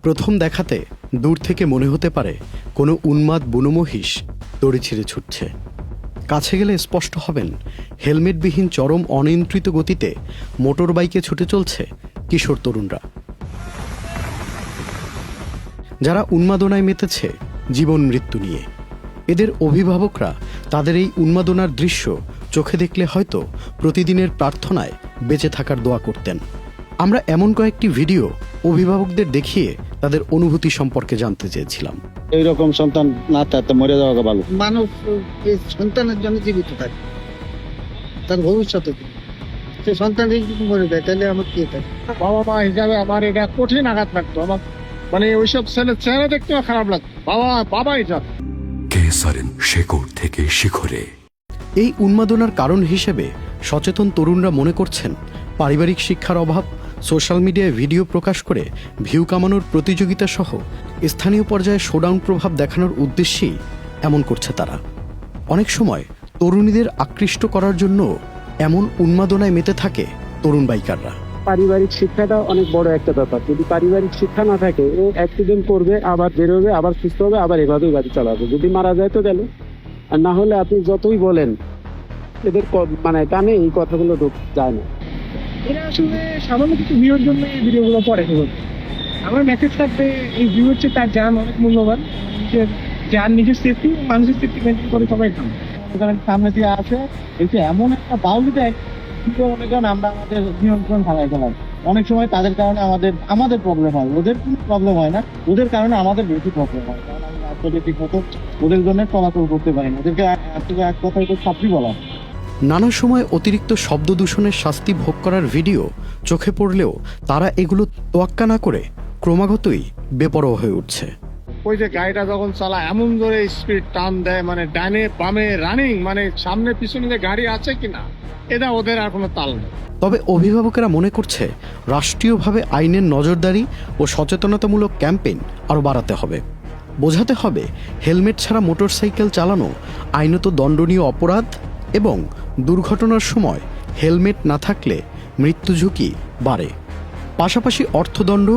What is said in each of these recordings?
প্রথম দেখাতে দূর থেকে মনে হতে পারে কোনো উন্মাদ বুনো মহিষ দড়ি ছিঁড়ে ছুটছে। কাছে গেলে স্পষ্ট হবেন হেলমেটবিহীন চরম অনিয়ন্ত্রিত গতিতে মোটর বাইকে ছুটে চলছে কিশোর তরুণরা, যারা উন্মাদনায় মেতেছে জীবন মৃত্যু নিয়ে। এদের অভিভাবকরা তাদের এই উন্মাদনার দৃশ্য চোখে দেখলে হয়তো প্রতিদিনের প্রার্থনায় বেঁচে থাকার দোয়া করতেন। আমরা এমন কয়েকটি ভিডিও অভিভাবকদের দেখিয়ে তাদের অনুভূতি সম্পর্কে জানতে চেয়েছিলাম। এইরকম সন্তান না থাকতে মরে যাওয়া ভালো। মানুষ এই সন্তানের জন্য জীবিত থাকে, তার ভবিষ্যতে সে সন্তান যদি মরে যায় তাহলে আমার কি থাকে। বাবা মা হিসাবে আমার এটা কঠিন আঘাত লাগতো। আমার মানে ওইসব ছেলের চেহারা দেখতেও খারাপ লাগতো। বাবা হিসাবে কেসারেন শেকড় থেকে শিখরে। এই উন্মাদনার কারণ হিসেবে সচেতন তরুণরা মনে করছেন পারিবারিক শিক্ষার অভাব, সোশ্যাল মিডিয়ায় ভিডিও প্রকাশ করে ভিউ কামানোর প্রতিযোগিতা সহ স্থানীয় পর্যায়ে শোডাউন প্রভাব দেখানোর উদ্দেশ্যেই এমন করছে তারা। অনেক সময় তরুণীদের আকৃষ্ট করার জন্য এমন উন্মাদনায় মেতে থাকে তরুণ বাইকাররা। পারিবারিক শিক্ষাটা অনেক বড় একটা ব্যাপার। যদি পারিবারিক শিক্ষা না থাকে, ও অ্যাক্সিডেন্ট করবে, আবার বেরোবে, আবার সুস্থ হবে, আবার এভাবেই গাড়ি চালাবে। যদি মারা যায় তো গেল, আর না হলে আপনি যতই বলেন এদের মানে কানে এই কথাগুলো যায় না। এরা আসলে সামান্য কিছু ভিউর জন্য এই ভিডিওগুলো পড়ে। আমার মেসেজ থাকবে এই ভিউ হচ্ছে তার জান অনেক মূল্যবান, যার নিজের সেফটি মানুষের সেফটি মেনটেন করে সবাই খান। সামনে দিয়ে আসে এসে এমন একটা বাউলি দেয়, কিন্তু মনে করেন আমরা আমাদের নিয়ন্ত্রণ হারাই ফেলাম। অনেক সময় তাদের কারণে আমাদের প্রবলেম হয়, ওদের কোনো প্রবলেম হয় না, ওদের কারণে আমাদের বেশি প্রবলেম হয়। কারণ আমি আসলে ঠিক মতো ওদের জন্য চলাচল করতে পারি না। ওদেরকে এক কথায় তো সাপ্লি বলা। নানা সময় অতিরিক্ত শব্দ দূষণের শাস্তি ভোগ করার ভিডিও চোখে পড়লেও তারা এগুলো তোয়াক্কা না করে ক্রমাগতই বেপরোয়া হয়ে উঠছে। ওই যে গাড়িটা যখন চালায় এমন জোরে স্পিড টান দেয়, মানে ডানে বামে রানিং, মানে সামনে পিছনে যে গাড়ি আছে কিনা এটা ওদের আর কোনো তাল নেই। তবে অভিভাবকেরা মনে করছে রাষ্ট্রীয়ভাবে আইনের নজরদারি ও সচেতনতামূলক ক্যাম্পেইন আরও বাড়াতে হবে। বোঝাতে হবে হেলমেট ছাড়া মোটরসাইকেল চালানো আইনত দণ্ডনীয় অপরাধ এবং দুর্ঘটনার সময় হেলমেট না থাকলে মৃত্যু ঝুঁকি বাড়ে। পাশাপাশি অর্থদণ্ড,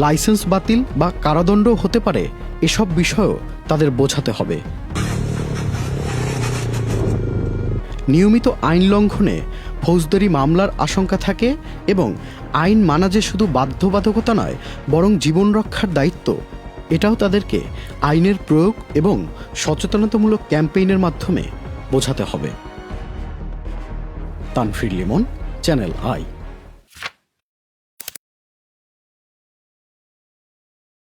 লাইসেন্স বাতিল বা কারাদণ্ড হতে পারে। এসব বিষয়ও তাদের বোঝাতে হবে। নিয়মিত আইন লঙ্ঘনে ফৌজদারি মামলার আশঙ্কা থাকে এবং আইন মানা যে শুধু বাধ্যবাধকতা নয়, বরং জীবন রক্ষার দায়িত্ব, এটাও তাদেরকে আইনের প্রয়োগ এবং সচেতনতামূলক ক্যাম্পেইনের মাধ্যমে বোঝাতে হবে। Tanfir Limon, channel I.